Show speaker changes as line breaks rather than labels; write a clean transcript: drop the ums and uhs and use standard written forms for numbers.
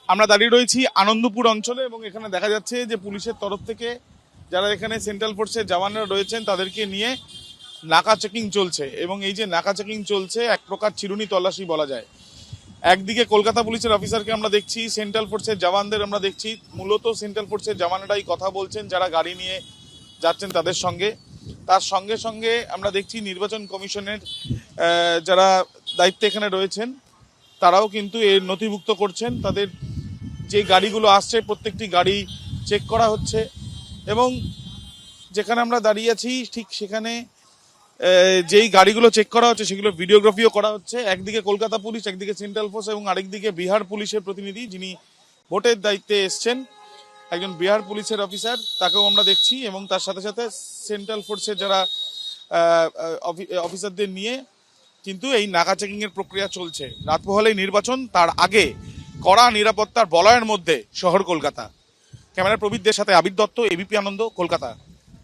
আমরা দাঁড়িয়ে রয়েছি আনন্দপুর অঞ্চলে এবং এখানে দেখা যাচ্ছে যে পুলিশের তরফ থেকে যারা এখানে সেন্ট্রাল ফোর্সের জওয়ানরা রয়েছেন তাদেরকে নিয়ে নাকা চেকিং চলছে এবং এই যে নাকা চেকিং চলছে এক প্রকার চিরুনি তল্লাশি বলা যায়। একদিকে কলকাতা পুলিশের অফিসারকে আমরা দেখছি, সেন্ট্রাল ফোর্সের জওয়ানদের আমরা দেখছি, মূলত সেন্ট্রাল ফোর্সের জওয়ানরাই কথা বলছেন যারা গাড়ি নিয়ে যাচ্ছেন তাদের সঙ্গে। তার সঙ্গে সঙ্গে আমরা দেখছি নির্বাচন কমিশনের যারা দায়িত্বে এখানে রয়েছেন তারাও কিন্তু এর নথিভুক্ত করছেন। তাদের যে গাড়িগুলো আসছে প্রত্যেকটি গাড়ি চেক করা হচ্ছে এবং যেখানে আমরা দাঁড়িয়ে আছি ঠিক সেখানে যেই গাড়িগুলো চেক করা হচ্ছে সেগুলো ভিডিওগ্রাফিও করা হচ্ছে। একদিকে কলকাতা পুলিশ, একদিকে সেন্ট্রাল ফোর্স এবং আরেকদিকে বিহার পুলিশের প্রতিনিধি যিনি ভোটের দায়িত্বে এসছেন, একজন বিহার পুলিশের অফিসার, তাকেও আমরা দেখছি এবং তার সাথে সাথে সেন্ট্রাল ফোর্সের যারা অফিসারদের নিয়ে কিন্তু এই নাকা চেকিং এর প্রক্রিয়া চলছে। রাত পোহালেই নির্বাচন, তার আগে কড়া নিরাপত্তার বলয়ের মধ্যে শহর কলকাতা। ক্যামেরা প্রবীরদের সাথে আবির দত্ত, এবিপি আনন্দ, কলকাতা।